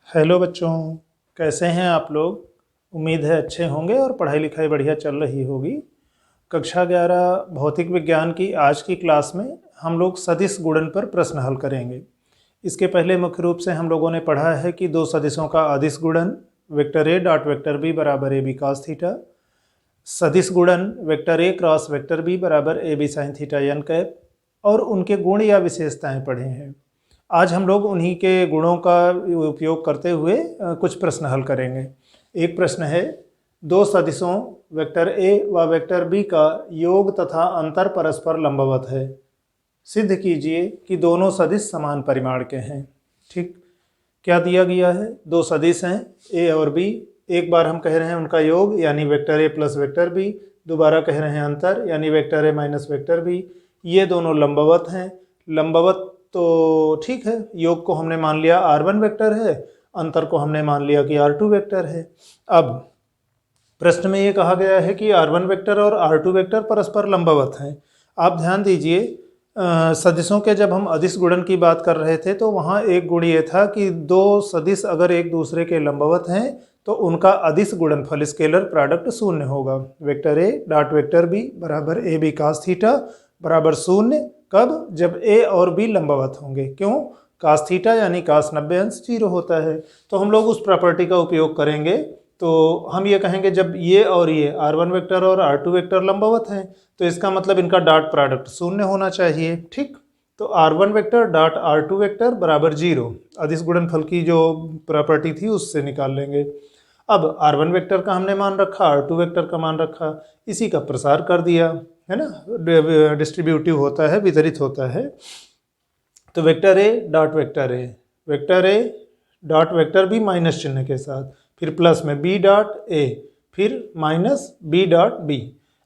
Hello बच्चों, कैसे हैं आप लोग। उम्मीद है अच्छे होंगे और पढ़ाई लिखाई बढ़िया चल रही होगी। कक्षा 11 भौतिक विज्ञान की आज की क्लास में हम लोग सदिश गुणन पर प्रश्न हल करेंगे। इसके पहले मुख्य रूप से हम लोगों ने पढ़ा है कि दो सदिशों का अदिश गुणन vector A dot vector B बराबर ए बी कॉस थीटा, सदिश गुणन vector A cross vector B बराबर A B sine theta N cap और उनके गुण या विशेषताएं पढ़े हैं। आज हम लोग उन्हीं के गुणों का उपयोग करते हुए कुछ प्रश्न हल करेंगे। एक प्रश्न है, दो सदिशों वेक्टर ए व वेक्टर बी का योग तथा अंतर परस्पर लंबवत है। सिद्ध कीजिए कि दोनों सदिश समान परिमाण के हैं। ठीक, क्या दिया गया है? दो सदिश हैं ए और बी। एक बार हम कह रहे हैं उनका योग यानी vector A plus vector B, दोबारा कह रहे हैं अंतर यानी vector A minus vector B. ये दोनों लंबवत हैं। लंबवत तो ठीक है, योग को हमने मान लिया r1 वेक्टर है, अंतर को हमने मान लिया कि r2 वेक्टर है। अब प्रश्न में ये कहा गया है कि r1 वेक्टर और r2 वेक्टर परस्पर लंबवत हैं। आप ध्यान दीजिए, सदिशों के जब हम अदिश गुणन की बात कर रहे थे तो वहाँ एक गुण ये था कि दो सदिश अगर एक दूसरे के लंबवत हैं तो उनका अदिश गुणनफल स्केलर प्रोडक्ट शून्य होगा। Vector A dot vector B बराबर ए बी कॉस थीटा बराबर शून्य। कब? जब ए और बी लंबवत होंगे। क्यों? कास थीटा यानी कास 90 अंश 0 होता है। तो हम लोग उस प्रॉपर्टी का उपयोग करेंगे। तो हम ये कहेंगे जब ये और ये r1 वेक्टर और r2 वेक्टर लंबवत हैं तो इसका मतलब इनका डॉट प्रोडक्ट शून्य होना चाहिए। ठीक, तो r1 vector dot r2 vector बराबर 0 अदिश गुणनफल की जो प्रॉपर्टी थी उससे निकाल लेंगे। अब r1 वेक्टर का हमने मान रखा, r2 वेक्टर का मान रखा, इसी का प्रसार कर दिया, है ना, डिस्ट्रीब्यूटिव होता है, वितरित होता है। तो vector A dot vector A, vector A dot vector B minus चिन्ह के साथ, फिर प्लस में बी डॉट ए, फिर माइनस बी डॉट बी।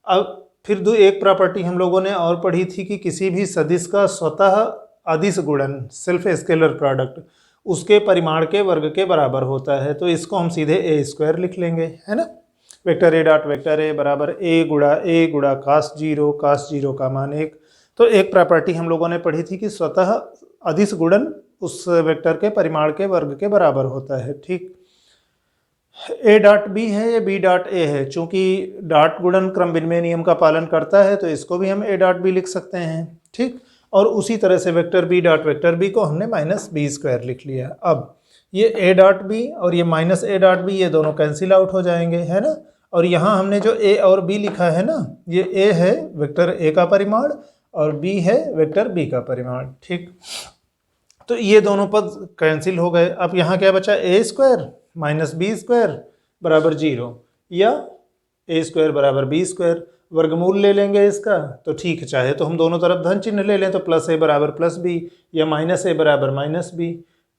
अब फिर एक प्रॉपर्टी हम लोगों ने और पढ़ी थी कि किसी भी सदिश का स्वतः अदिश गुणन सेल्फ स्केलर प्रोडक्ट उसके परिमाण के वर्ग के बराबर होता है। तो इसको हम सीधे ए स्क्वायर लिख लेंगे, है ना। वेक्टर ए डॉट वेक्टर ए बराबर ए गुड़ा कास 0 का मान 1। तो एक प्रॉपर्टी हम लोगों ने पढ़ी थी कि स्वतः अदिश गुणन उस वेक्टर के परिमाण के वर्ग के बराबर होता है। ठीक, ए डॉट बी है या बी डॉट ए है, चूंकि डॉट गुणन क्रम विनिमय नियम का पालन करता है तो इसको भी हम ए डॉट बी लिख सकते हैं। ठीक, और उसी तरह से vector B dot vector B को हमने माइनस बी स्क्वायर लिख लिया। अब ये ए डॉट बी और ये माइनस ए डॉट बी ये दोनों कैंसिल आउट हो जाएंगे, है ना। और यहाँ हमने जो ए और बी लिखा है ना, ये ए है वेक्टर ए का परिमाण और बी है वेक्टर बी का परिमाण। ठीक, तो ये दोनों पद कैंसिल हो गए। अब यहाँ क्या बचा? ए स्क्वायर माइनस बी स्क्वायर बराबर 0 या ए स्क्वायर बराबर बी स्क्वायर। वर्गमूल ले लेंगे इसका तो ठीक है, चाहे तो हम दोनों तरफ धन चिन्ह ले लें तो प्लस ए बराबर प्लस बी या माइनस ए बराबर माइनस बी।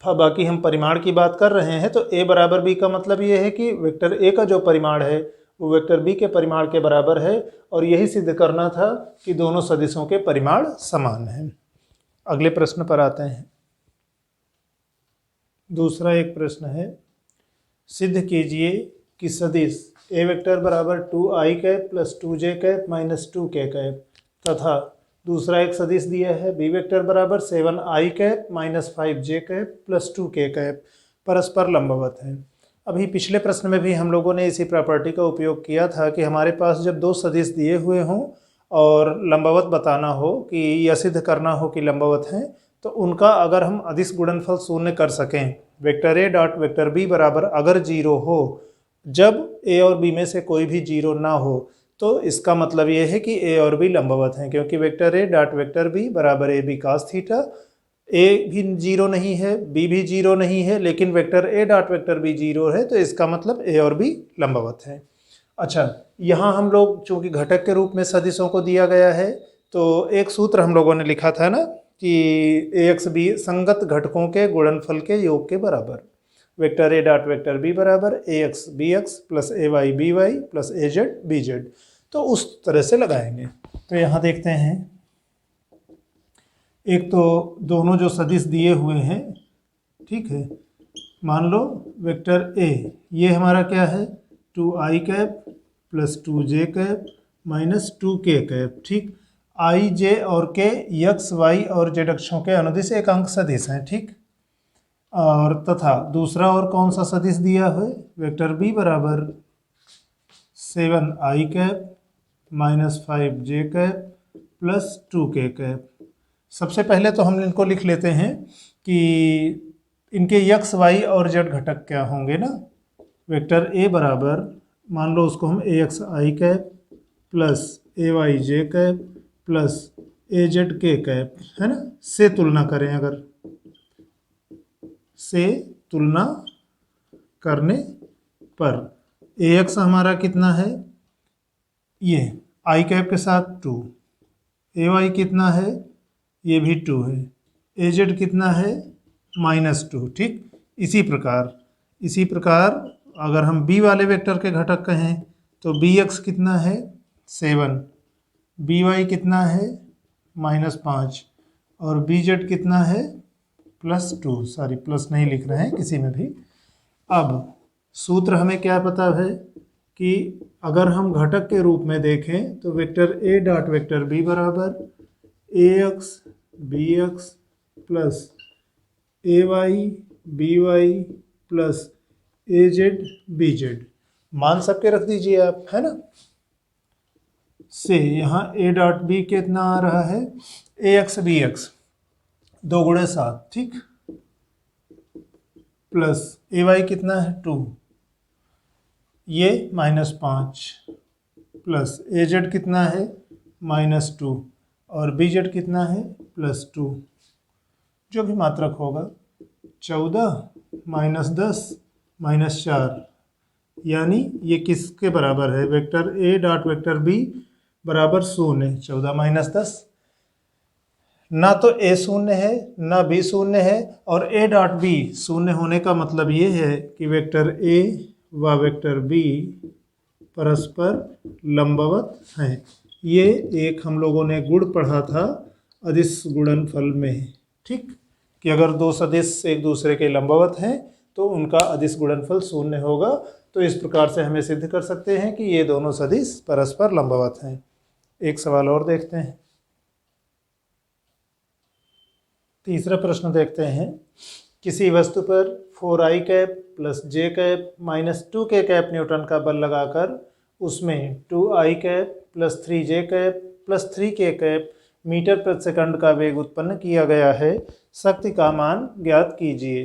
बाकी हम परिमाण की बात कर रहे हैं तो ए बराबर बी का मतलब ये है कि वेक्टर ए का जो परिमाण है वो वेक्टर बी के परिमाण के बराबर है, और यही सिद्ध करना था कि दोनों सदिशों के परिमाण समान हैं। अगले प्रश्न पर आते हैं। दूसरा एक प्रश्न है, सिद्ध कीजिए कि सदिश ए वेक्टर बराबर 2i cap plus 2j cap minus 2k cap तथा दूसरा एक सदिश दिया है बी वेक्टर बराबर 7i cap minus 5j cap plus 2k cap परस्पर लंबवत है। अभी पिछले प्रश्न में भी हम लोगों ने इसी प्रॉपर्टी का उपयोग किया था कि हमारे पास जब दो सदिश दिए हुए हों और लंबवत बताना हो कि या सिद्ध करना हो कि लंबवत हैं तो उनका अगर हम अदिश गुणनफल शून्य कर सकें, vector A dot vector B बराबर अगर 0 हो, जब ए और बी में से कोई भी 0 ना हो, तो इसका मतलब ये है कि ए और बी लंबवत हैं, क्योंकि vector A dot vector B बराबर A B cos theta, A भी 0 नहीं है, बी भी 0 नहीं है, लेकिन vector A dot vector B 0 है, तो इसका मतलब ए और बी लंबवत हैं। अच्छा, यहाँ हम लोग चूंकि घटक के रूप में सदिशों को दिया गया है तो एक सूत्र हम लोगों ने लिखा था ना कि ए एक्स बी संगत घटकों के गुणनफल के योग के बराबर। Vector A dot vector B बराबर A X B X plus A Y B Y plus A Z B Z. तो उस तरह से लगाएंगे। तो यहाँ देखते हैं, एक तो दोनों जो सदिश दिए हुए हैं, ठीक है, मान लो वेक्टर ए ये हमारा क्या है 2i cap plus 2j cap minus 2k cap. ठीक, आई जे और के यक्स वाई और जेड अक्षों के अनुदिश एकांक सदिश हैं। ठीक, और तथा दूसरा और कौन सा सदिश दिया है, वेक्टर बी बराबर 7i cap minus 5j cap plus 2k cap. सबसे पहले तो हम इनको लिख लेते हैं कि इनके x, y और z घटक क्या होंगे ना। वेक्टर a बराबर, मान लो उसको हम ax i cap plus ay j cap plus az k cap, है ना, से तुलना करें, अगर से तुलना करने पर ax हमारा कितना है, ये i कैप के साथ 2, ay कितना है, ये भी 2 है, az कितना है, -2। ठीक, इसी प्रकार अगर हम b वाले वेक्टर के घटक कहें तो bx कितना है 7, by कितना है -5 और bz कितना है +2। सॉरी, प्लस नहीं लिख रहे हैं किसी में भी। अब सूत्र हमें क्या पता है कि अगर हम घटक के रूप में देखें तो vector a dot vector b बराबर ax bx plus ay by plus az bz, मान सबके रख दीजिए आप, है ना। से यहाँ a डॉट b कितना आ रहा है, ax bx 2 गुणे 7, ठीक, प्लस ay कितना है 2, ये -5 प्लस az कितना है -2 और bz कितना है +2, जो भी मात्रक होगा 14 -10 -4, यानी ये किसके बराबर है, vector a dot vector b बराबर 0। 14 - 10, ना तो a 0 है ना b 0 है, और a डॉट b 0 होने का मतलब ये है कि वेक्टर a व वेक्टर b परस्पर लंबवत हैं। ये एक हम लोगों ने गुण पढ़ा था अदिश गुणनफल में, ठीक, कि अगर दो सदिश एक दूसरे के लंबवत हैं तो उनका अदिश गुणनफल 0 होगा। तो इस प्रकार से हमें सिद्ध कर सकते हैं कि ये दोनों सदिश परस्पर लंबवत हैं। एक सवाल और देखते हैं, तीसरा प्रश्न देखते हैं। किसी वस्तु पर 4i cap plus j cap minus 2k cap newton का बल लगाकर उसमें 2i cap plus 3j cap plus 3k cap meter प्रति सेकंड का वेग उत्पन्न किया गया है, शक्ति का मान ज्ञात कीजिए।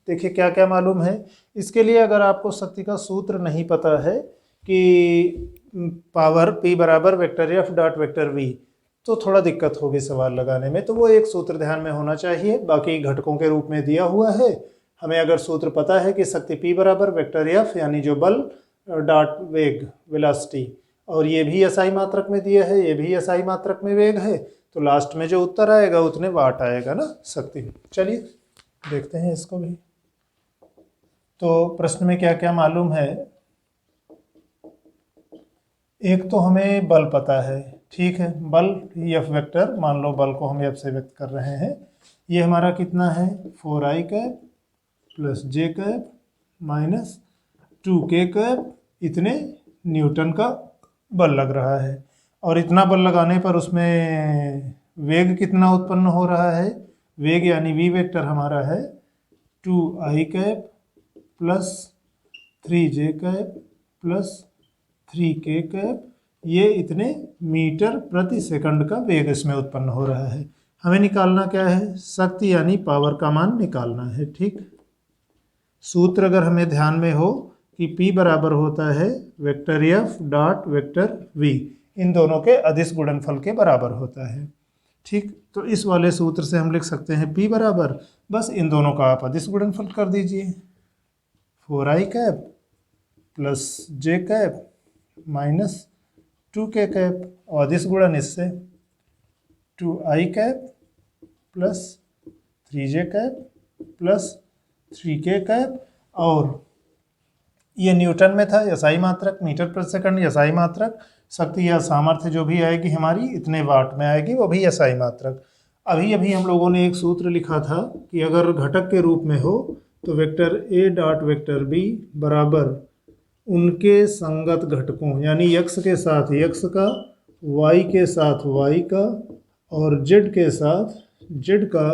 देखिए क्या क्या मालूम है। इसके लिए अगर आपको शक्ति का सूत्र नहीं पता है कि पावर p बराबर vector f dot vector v, तो थोड़ा दिक्कत होगी सवाल लगाने में। तो वो एक सूत्र ध्यान में होना चाहिए, बाकी घटकों के रूप में दिया हुआ है। हमें अगर सूत्र पता है कि शक्ति p बराबर वेक्टर f यानी जो बल डॉट वेग वेलोसिटी, और ये भी SI मात्रक में दिया है, ये भी SI मात्रक में वेग है, तो लास्ट में जो उत्तर आएगा उतने वाट आएगा ना शक्ति। चलिए देखते हैं इसको भी। तो प्रश्न में क्या क्या मालूम है। एक तो हमें बल पता है, ठीक है, बल F वेक्टर, मान लो बल को हम F से व्यक्त कर रहे हैं। ये हमारा कितना है 4i cap plus j cap minus 2k cap, इतने न्यूटन का बल लग रहा है। और इतना बल लगाने पर उसमें वेग कितना उत्पन्न हो रहा है, वेग यानी v वेक्टर हमारा है 2i cap plus 3j cap plus 3k cap, ये इतने मीटर प्रति सेकंड का वेग इसमें उत्पन्न हो रहा है। हमें निकालना क्या है, शक्ति यानी पावर का मान निकालना है, ठीक। सूत्र अगर हमें ध्यान में हो कि P बराबर होता है vector F dot vector V, इन दोनों के अदिश गुणनफल के बराबर होता है, ठीक। तो इस वाले सूत्र से हम लिख सकते हैं P बराबर, बस इन दोनों का आप अदिश गुणनफल कर दीजिए, 4i cap plus j cap minus 2k cap, और अदिश गुणन इससे 2i cap plus 3j cap plus 3k cap, और ये न्यूटन में था, SI मात्रक, मीटर प्रति सेकंड SI मात्रक, शक्ति या सामर्थ्य जो भी आएगी हमारी इतने वाट में आएगी, वो भी SI मात्रक। अभी अभी हम लोगों ने एक सूत्र लिखा था कि अगर घटक के रूप में हो तो vector a dot vector b बराबर उनके संगत घटकों यानी x के साथ x का, y के साथ y का और z के साथ z का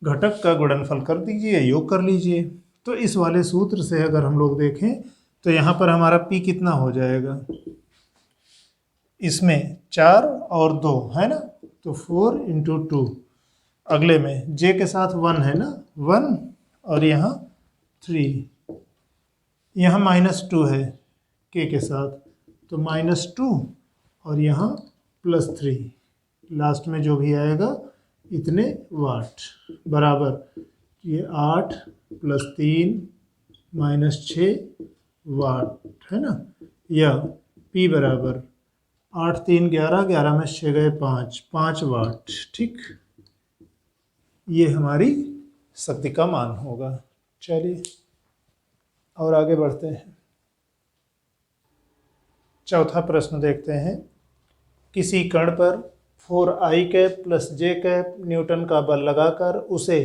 घटक का गुणनफल कर दीजिए, योग कर लीजिए। तो इस वाले सूत्र से अगर हम लोग देखें तो यहाँ पर हमारा p कितना हो जाएगा, इसमें 4 और 2 है ना, तो 4 × 2। अगले में j के साथ 1 है ना, 1, और यहाँ 3, यहाँ -2 है k के साथ, तो -2, और यहाँ +3, लास्ट में जो भी आएगा इतने वाट, बराबर ये 8 + 3 -6 वाट है ना, या P बराबर 8 3 11, 11 में 6 गए 5 वाट। ठीक, ये हमारी शक्ति का मान होगा। चलिए और आगे बढ़ते हैं। चौथा प्रश्न देखते हैं। किसी कण पर 4i cap + j cap newton का बल लगाकर उसे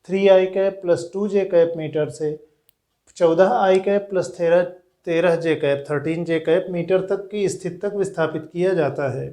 3i cap + 2j cap metre से 14i cap + 13j cap 13j cap metre तक की स्थिति तक विस्थापित किया जाता है।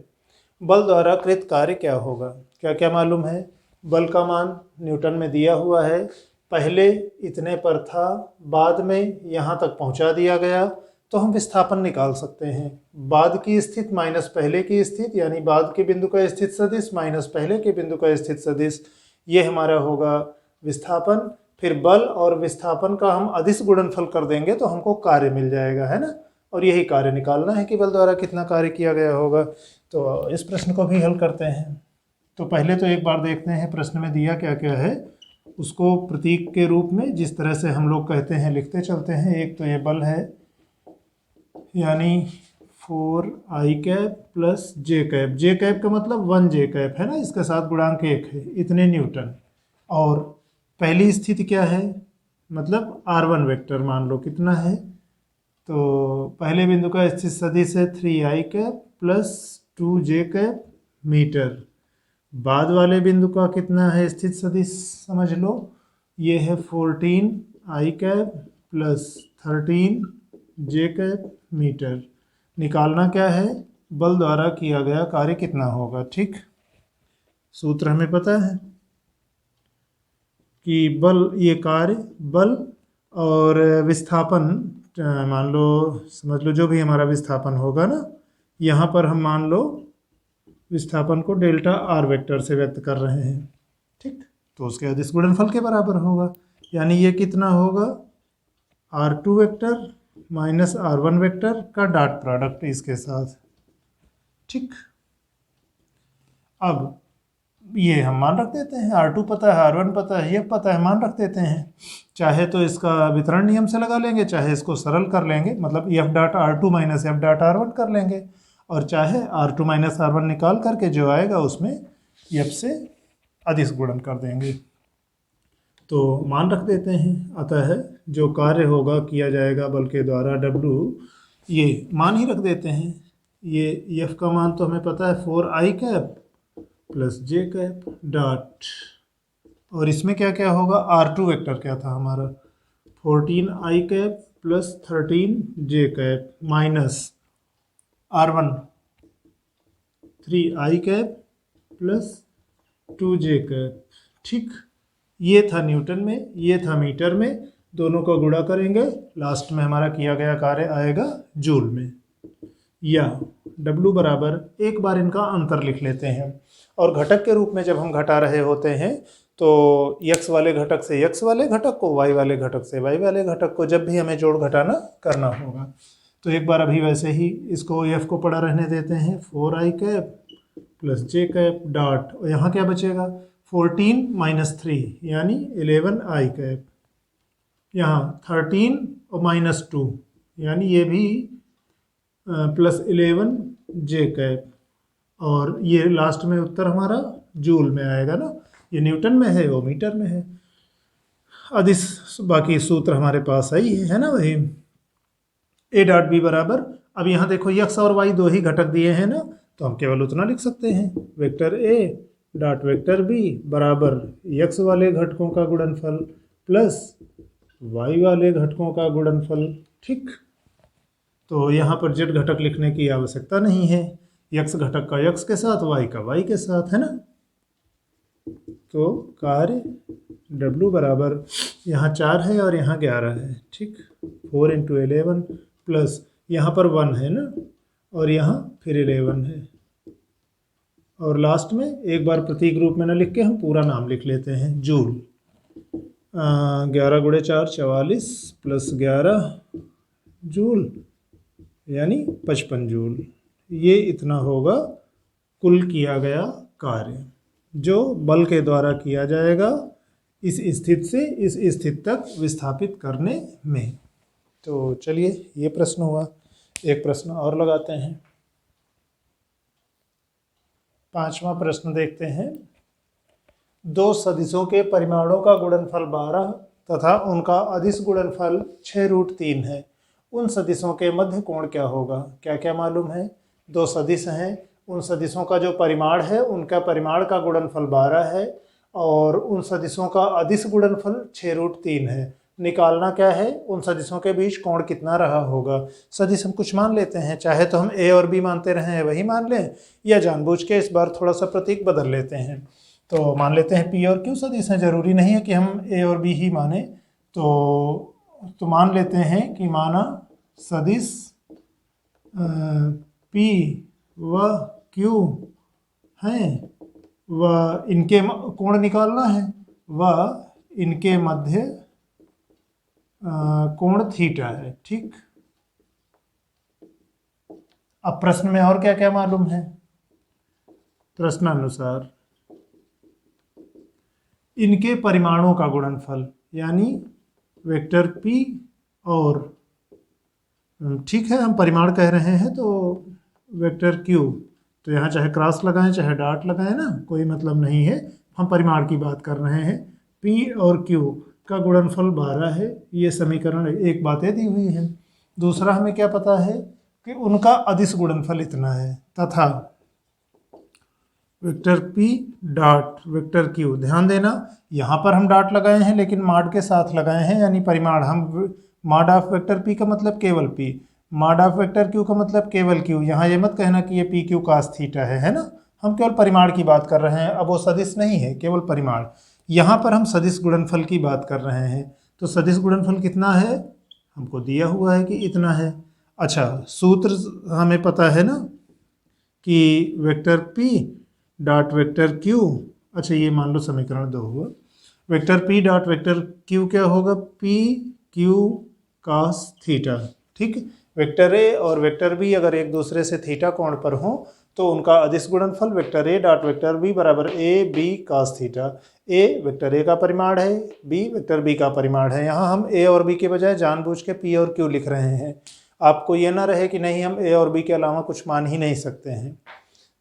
बल द्वारा कृत कार्य क्या होगा? क्या क्या मालूम है? बल का मान न्यूटन में दिया हुआ है, पहले इतने पर था, बाद में यहाँ तक पहुँचा दिया गया, तो हम विस्थापन निकाल सकते हैं। बाद की स्थिति माइनस पहले की स्थिति, यानी बाद के बिंदु का स्थित सदिश माइनस पहले के बिंदु का स्थित सदिश, ये हमारा होगा विस्थापन। फिर बल और विस्थापन का हम अदिश गुणनफल कर देंगे तो हमको कार्य मिल जाएगा, है ना, और यही कार्य निकालना है कि बल द्वारा कितना कार्य किया गया होगा। तो इस प्रश्न को भी हल करते हैं। तो पहले तो एक बार देखते हैं प्रश्न में दिया क्या क्या है, उसको प्रतीक के रूप में जिस तरह से हम लोग कहते हैं लिखते चलते हैं। एक तो ये बल है, यानी 4i cap + j cap, j cap का मतलब 1j कैप है ना, इसके साथ गुणांक 1 है, इतने न्यूटन। और पहली स्थिति क्या है, मतलब r1 वेक्टर मान लो कितना है, तो पहले बिंदु का स्थित सदिश है 3i cap + 2j cap metre. बाद वाले बिंदु का कितना है स्थित सदिश, समझ लो, ये है 14i cap + 13j cap metre. निकालना क्या है, बल द्वारा किया गया कार्य कितना होगा। ठीक, सूत्र हमें पता है कि बल, ये कार्य बल और विस्थापन, मान लो समझ लो जो भी हमारा विस्थापन होगा ना, यहाँ पर हम मान लो विस्थापन को डेल्टा r वेक्टर से व्यक्त कर रहे हैं। ठीक, तो उसके अदिश गुणनफल के बराबर होगा, यानी ये कितना होगा, r2 vector minus r1 vector का डॉट प्रोडक्ट इसके साथ। ठीक, अब ये हम मान रख देते हैं, r2 पता है, r1 पता है, ये पता है, मान रख देते हैं। चाहे तो इसका वितरण नियम से लगा लेंगे, चाहे इसको सरल कर लेंगे, मतलब f dot r2 minus f dot r1 कर लेंगे, और चाहे r2 माइनस r1 निकाल करके जो आएगा उसमें f से अदिश गुणन कर देंगे। तो मान रख देते हैं, अतः जो कार्य होगा किया जाएगा बल के द्वारा W, ये मान ही रख देते हैं। ये f का मान तो हमें पता है 4i cap + j cap dot, और इसमें क्या क्या होगा, r2 वेक्टर क्या था हमारा, 14i cap + 13j cap minus r1 3i cap + 2j cap. ठीक, ये था न्यूटन में, ये था मीटर में, दोनों को गुणा करेंगे, लास्ट में हमारा किया गया कार्य आएगा जूल में। या W बराबर, एक बार इनका अंतर लिख लेते हैं, और घटक के रूप में जब हम घटा रहे होते हैं तो x वाले घटक से x वाले घटक को, y वाले घटक से y वाले घटक को, जब भी हमें जोड़ घटाना करना होगा। तो एक बार अभी वैसे ही इसको f को पड़ा रहने देते हैं, 4i cap + j cap dot, और यहाँ क्या बचेगा, 14 - 3 यानी 11i कैप, यहाँ 13 और -2 यानी ये भी +11j कैप, और ये लास्ट में उत्तर हमारा जूल में आएगा ना, ये न्यूटन में है वो मीटर में है। अदिश बाकी सूत्र हमारे पास ही है ना, वही a डॉट b बराबर, अब यहाँ देखो x और y दो ही घटक दिए हैं ना, तो हम केवल उतना लिख सकते हैं, vector a dot vector b बराबर x वाले घटकों का गुणनफल प्लस y वाले घटकों का गुणनफल। ठीक, तो यहाँ पर z घटक लिखने की आवश्यकता नहीं है, x घटक का x के साथ, y का y के साथ, है ना। तो कार्य W बराबर यहाँ 4 है और यहाँ 11 है, ठीक। 4 × 11 प्लस यहाँ पर 1 है ना, और यहाँ फिर 11 है, और लास्ट में एक बार प्रतीक रूप में न लिख के हम पूरा नाम लिख लेते हैं, जूल। 11 × 4 44 प्लस 11 जूल यानी 55 जूल। ये इतना होगा कुल किया गया कार्य जो बल के द्वारा किया जाएगा इस स्थिति से इस स्थिति तक विस्थापित करने में। तो चलिए ये प्रश्न हुआ। एक प्रश्न और लगाते हैं। 5वां प्रश्न देखते हैं। दो सदिशों के परिमाणों का गुणनफल 12 तथा उनका अदिश गुणनफल 6√3 है। उन सदिशों के मध्य कोण क्या होगा? क्या क्या मालूम है? दो सदिश हैं, उन सदिशों का जो परिमाण है उनका परिमाण का गुणनफल 12 है और उन सदिशों का अदिश गुणनफल 6√3 है। निकालना क्या है? उन सदिशों के बीच कोण कितना रहा होगा। सदिश हम कुछ मान लेते हैं, चाहे तो हम ए और बी मानते रहे हैं वही मान लें, या जानबूझ के इस बार थोड़ा सा प्रतीक बदल लेते हैं। तो मान लेते हैं पी और क्यू सदिश हैं, जरूरी नहीं है कि हम ए और बी ही माने। तो मान लेते हैं कि माना सदिश पी व क्यू हैं व इनके कोण निकालना है व इनके मध्य कोण थीटा है, ठीक। अब प्रश्न में और क्या क्या मालूम है? प्रश्नानुसार इनके परिमाणों का गुणनफल यानी वेक्टर p और, ठीक है हम परिमाण कह रहे हैं तो वेक्टर q, तो यहाँ चाहे क्रॉस लगाएं चाहे डॉट लगाएं ना, कोई मतलब नहीं है, हम परिमाण की बात कर रहे हैं। p और q का गुणनफल 12 है, ये समीकरण एक बातें दी हुई है। दूसरा हमें क्या पता है कि उनका अदिश गुणनफल इतना है तथा vector p dot vector q, ध्यान देना यहाँ पर हम डॉट लगाए हैं लेकिन मॉड के साथ लगाए हैं, यानी परिमाण। हम मॉड ऑफ वेक्टर p का मतलब केवल p, mod of vector q का मतलब केवल q। यहाँ ये मत कहना कि ये पी क्यू cos थीटा है ना, हम केवल परिमाण की बात कर रहे हैं। अब वो सदिश नहीं है, केवल परिमाण। यहाँ पर हम सदिश गुणनफल की बात कर रहे हैं, तो सदिश गुणनफल कितना है हमको दिया हुआ है कि इतना है। अच्छा, सूत्र हमें पता है ना कि vector p dot vector q, अच्छा ये मान लो समीकरण 2 हुआ। Vector p dot vector q क्या होगा? p q cos थीटा, ठीक। वेक्टर a और वेक्टर b अगर एक दूसरे से थीटा कोण पर हो तो उनका अदिश गुणनफल vector a dot vector b बराबर a b cos theta. a vector a का परिमाण है, b वेक्टर b का परिमाण है। यहाँ हम a और b के बजाय जानबूझ के p और q लिख रहे हैं। आपको ये ना रहे कि नहीं हम a और b के अलावा कुछ मान ही नहीं सकते हैं,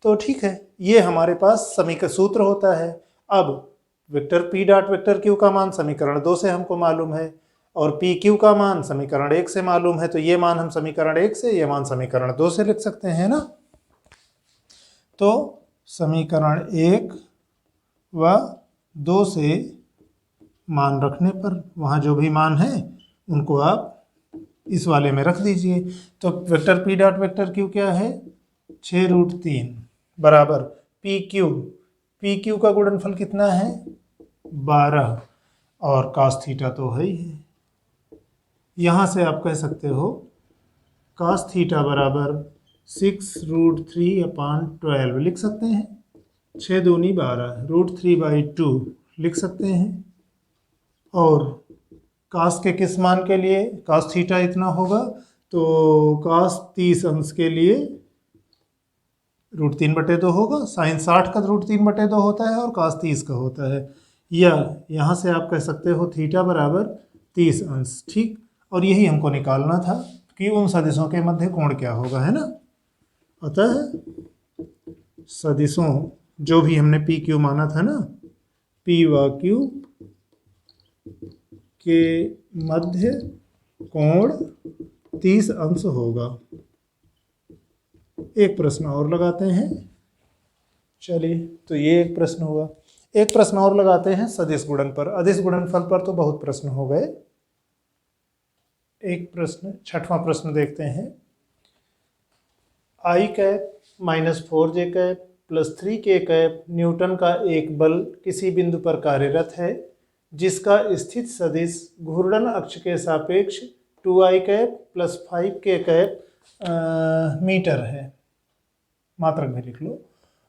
तो ठीक है, ये हमारे पास समीकरण सूत्र होता है। अब vector p dot vector q का मान समीकरण 2 से हमको मालूम है और पी क्यू का मान समीकरण 1 से मालूम है, तो ये मान हम समीकरण 1 से, ये मान समीकरण 2 से लिख सकते हैं ना। तो समीकरण 1 व 2 से मान रखने पर वहाँ जो भी मान है उनको आप इस वाले में रख दीजिए। तो vector p dot vector q क्या है? 6√3 बराबर पी क्यू का गुणनफल कितना है? 12 और cos थीटा तो है ही है। यहाँ से आप कह सकते हो cos थीटा बराबर 6√3/12 लिख सकते हैं। 6 दूनी 12, √3/2 लिख सकते हैं। और cos के किस मान के लिए? cos थीटा इतना होगा, तो cos 30 अंश के लिए √3/2 होगा। sin 60 का √3/2 होता है और cos 30 का होता है। या यहाँ से आप कह सकते हो थीटा बराबर 30 अंश, ठीक। और यही हमको निकालना था कि उन सदिशों के मध्य कोण क्या होगा, है ना। अतः सदिशों जो भी हमने पी क्यू माना था ना, पी व क्यू के मध्य कोण 30 अंश होगा। एक प्रश्न और लगाते हैं। चलिए, तो ये एक प्रश्न हुआ। एक प्रश्न और लगाते हैं सदिश गुणन पर। अदिश गुणनफल पर तो बहुत प्रश्न हो गए। एक प्रश्न, 6वां प्रश्न देखते हैं। i cap -4j cap plus 3k cap newton का एक बल किसी बिंदु पर कार्यरत है जिसका स्थित सदिश घूर्णन अक्ष के सापेक्ष 2i cap plus 5k cap metre है। मात्रक भी लिख लो।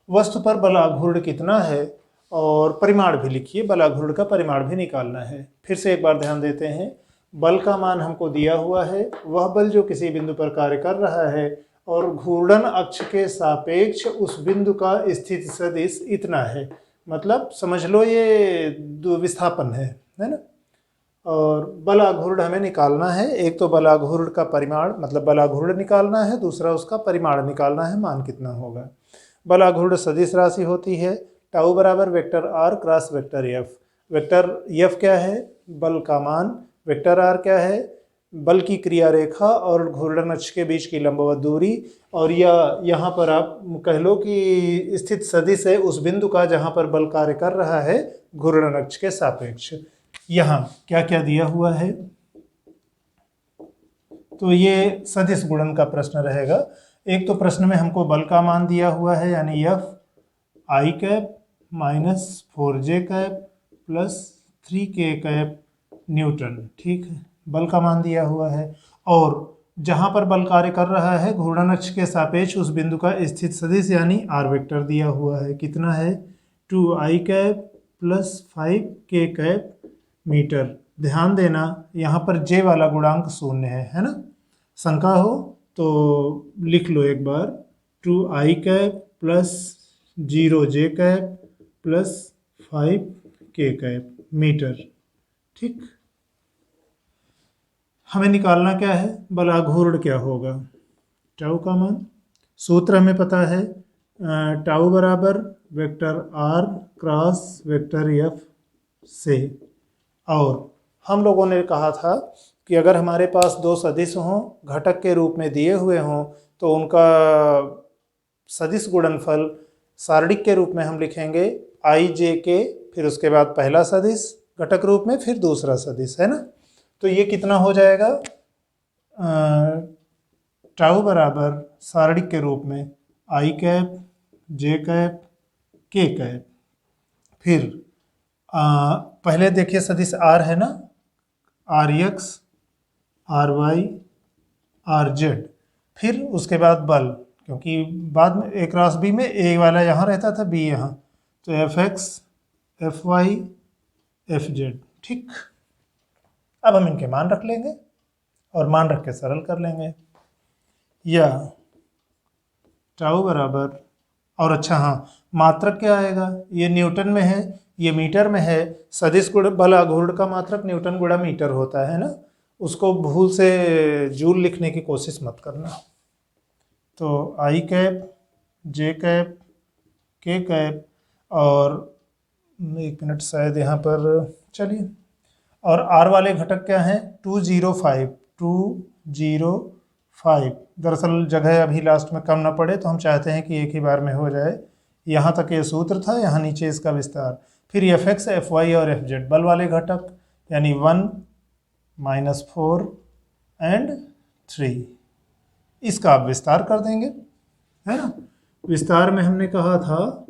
वस्तु पर बल आघूर्ण कितना है और परिमाण भी लिखिए, बल आघूर्ण का परिमाण भी निकालना है। फिर से एक बार ध्यान देते हैं, बल का मान हमको दिया हुआ है, वह बल जो किसी बिंदु पर कार्य कर रहा है और घूर्णन अक्ष के सापेक्ष उस बिंदु का स्थित सदिश इतना है। मतलब समझ लो ये विस्थापन है ना। और बल आघूर्ण हमें निकालना है। एक तो बल आघूर्ण का परिमाण मतलब बल आघूर्ण निकालना है, दूसरा उसका परिमाण निकालना है, मान कितना होगा। बल आघूर्ण सदिश राशि होती है टाउ बराबर vector R cross vector F. Vector F क्या है? बल का मान। वेक्टर आर क्या है? बल की क्रिया रेखा और घूर्णन अक्ष के बीच की लंबवत दूरी। और या यहाँ पर आप कह लो कि स्थित सदिश है उस बिंदु का जहाँ पर बल कार्य कर रहा है घूर्णन अक्ष के सापेक्ष। यहाँ क्या क्या दिया हुआ है, तो ये सदिश गुणन का प्रश्न रहेगा। एक तो प्रश्न में हमको बल का मान दिया हुआ है यानी F I cap minus 4j cap plus 3k cap Newton. ठीक है, बल का मान दिया हुआ है। और जहाँ पर बल कार्य कर रहा है घूर्णन अक्ष के सापेक्ष उस बिंदु का स्थित सदिश यानी आर वेक्टर दिया हुआ है। कितना है? 2i cap plus 5k cap metre. ध्यान देना यहाँ पर j वाला गुणांक शून्य है ना। शंका हो तो लिख लो एक बार, 2i cap plus 0j cap plus 5k cap meter. ठीक, हमें निकालना क्या है? बल आघूर्ण क्या होगा? टाउ का मान, सूत्र हमें पता है, टाउ बराबर vector R cross vector F से। और हम लोगों ने कहा था कि अगर हमारे पास दो सदिश हों घटक के रूप में दिए हुए हों तो उनका सदिश गुणनफल सारणिक के रूप में हम लिखेंगे आई जे के, फिर उसके बाद पहला सदिश घटक रूप में, फिर दूसरा सदिश, है ना। तो ये कितना हो जाएगा? टाउ बराबर सारणिक के रूप में I cap J cap K cap. फिर पहले देखिए सदिश आर है ना, R X R Y R Z. फिर उसके बाद बल, क्योंकि बाद में ए क्रॉस बी में ए वाला यहाँ रहता था, बी यहाँ, तो F X F Y F Z. ठीक, अब हम इनके मान रख लेंगे और मान रख के सरल कर लेंगे। या टाउ बराबर, और अच्छा हाँ, मात्रक क्या आएगा? ये न्यूटन में है, ये मीटर में है। सदिश गुण बल आघूर्ण का मात्रक न्यूटन गुणा मीटर होता है ना, उसको भूल से जूल लिखने की कोशिश मत करना। तो आई cap J cap K cap, और एक मिनट शायद यहाँ पर, चलिए, और आर वाले घटक क्या हैं? 205। दरअसल जगह अभी लास्ट में कम ना पड़े तो हम चाहते हैं कि एक ही बार में हो जाए। यहाँ तक ये सूत्र था, यहाँ नीचे इसका विस्तार। फिर एफ एक्स एफ वाई और एफ जेड बल वाले घटक यानी 1 -4 एंड 3, इसका आप विस्तार कर देंगे, है ना। विस्तार में हमने कहा था,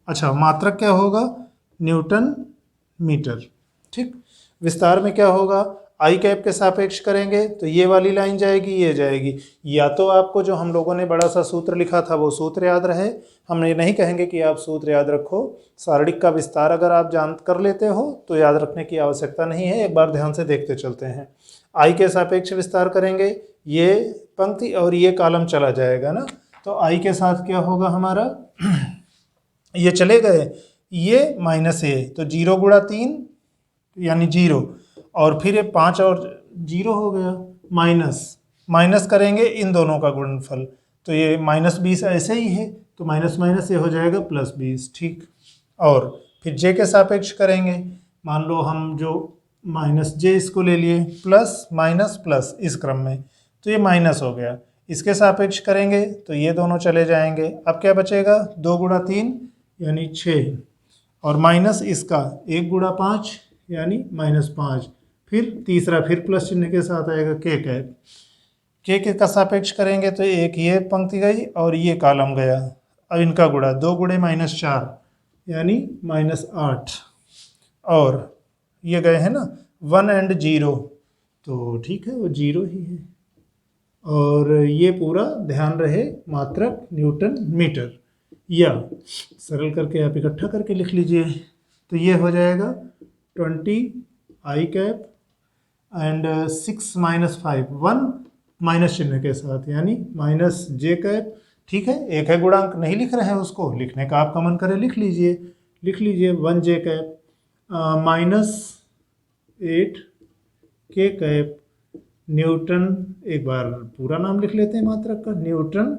अच्छा मात्रक क्या होगा? Newton meter. ठीक, विस्तार में क्या होगा? आई कैप के सापेक्ष करेंगे तो ये वाली लाइन जाएगी, ये जाएगी। या तो आपको जो हम लोगों ने बड़ा सा सूत्र लिखा था वो सूत्र याद रहे, हम ये नहीं कहेंगे कि आप सूत्र याद रखो। सारणिक का विस्तार अगर आप जान कर लेते हो तो याद रखने की आवश्यकता नहीं है, एक बार ध्यान से देखते चलते हैं। आई के सापेक्ष विस्तार करेंगे, ये पंक्ति और ये कॉलम चला जाएगा ना, तो आई के साथ क्या होगा हमारा? ये चले गए, ये माइनस ए, तो 0 गुणा 3 यानी 0, और फिर ये 5 और 0 हो गया, माइनस करेंगे इन दोनों का गुणनफल, तो ये -20 ऐसे ही है, तो माइनस माइनस ये हो जाएगा +20। ठीक, और फिर जे के सापेक्ष करेंगे, मान लो हम जो -j इसको ले लिए, प्लस माइनस प्लस इस क्रम में, तो ये माइनस हो गया। इसके सापेक्ष करेंगे तो ये दोनों चले जाएंगे। अब क्या बचेगा? 2 गुणा 3 यानी 6, और माइनस इसका 1 गुणा 5 यानी -5। फिर तीसरा फिर प्लस चिन्ह के साथ आएगा के कैप। के का सापेक्ष करेंगे तो एक ये पंक्ति गई और ये कॉलम गया, अब इनका गुणा, 2 गुणे -4 यानी -8, और ये गए हैं ना 1 एंड 0, तो ठीक है वो 0 ही है। और ये पूरा ध्यान रहे मात्रक न्यूटन मीटर, या सरल करके आप इकट्ठा करके लिख लीजिए। तो ये हो जाएगा 20 I कैप एंड 6 - 5 1 माइनस चिन्ह के साथ यानी -j कैप। ठीक है, एक है गुणांक, नहीं लिख रहे हैं उसको, लिखने का आपका मन करे लिख लीजिए 1j cap -8 k cap Newton, एक बार पूरा नाम लिख लेते हैं मात्रक का, न्यूटन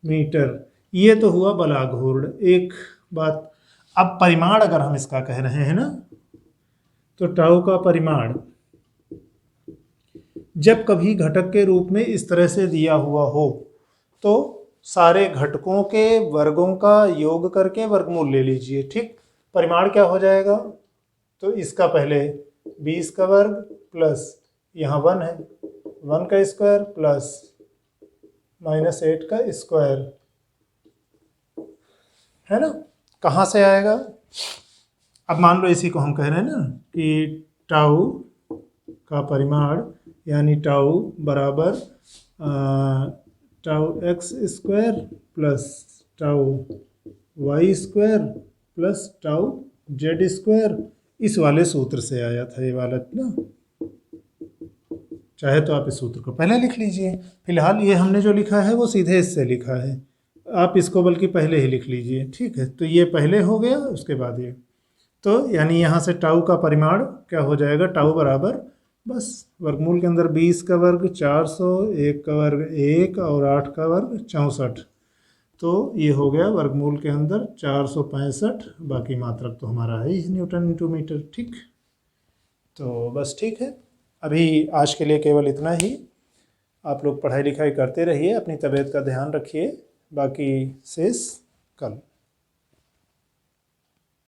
मीटर। ये तो हुआ बलाघूर्ण। एक बात, अब परिमाण अगर हम इसका कह रहे हैं ना, तो टाउ का परिमाण जब कभी घटक के रूप में इस तरह से दिया हुआ हो तो सारे घटकों के वर्गों का योग करके वर्गमूल ले लीजिए। ठीक, परिमाण क्या हो जाएगा, तो इसका पहले 20 का वर्ग प्लस यहाँ 1 है, 1 का स्क्वायर प्लस -8 का स्क्वायर, है ना। कहाँ से आएगा, अब मान लो इसी को हम कह रहे हैं ना कि टाउ का परिमाण यानी टाउ बराबर tau x square plus tau y square plus tau z square, इस वाले सूत्र से आया था ये वाला ना। चाहे तो आप इस सूत्र को पहले लिख लीजिए, फिलहाल ये हमने जो लिखा है वो सीधे इससे लिखा है, आप इसको बल्कि पहले ही लिख लीजिए। ठीक है, तो ये पहले हो गया, उसके बाद ये, तो यानी यहाँ से टाउ का परिमाण क्या हो जाएगा, टाउ बराबर बस वर्गमूल के अंदर 20 का वर्ग 400, 1 का वर्ग 1 और 8 का वर्ग 64, तो ये हो गया वर्गमूल के अंदर 465। बाकी मात्रक तो हमारा है ही न्यूटन इंटू मीटर। ठीक, तो बस ठीक है, अभी आज के लिए केवल इतना ही। आप लोग पढ़ाई लिखाई करते रहिए, अपनी तबीयत का ध्यान रखिए, बाकी शेष कल।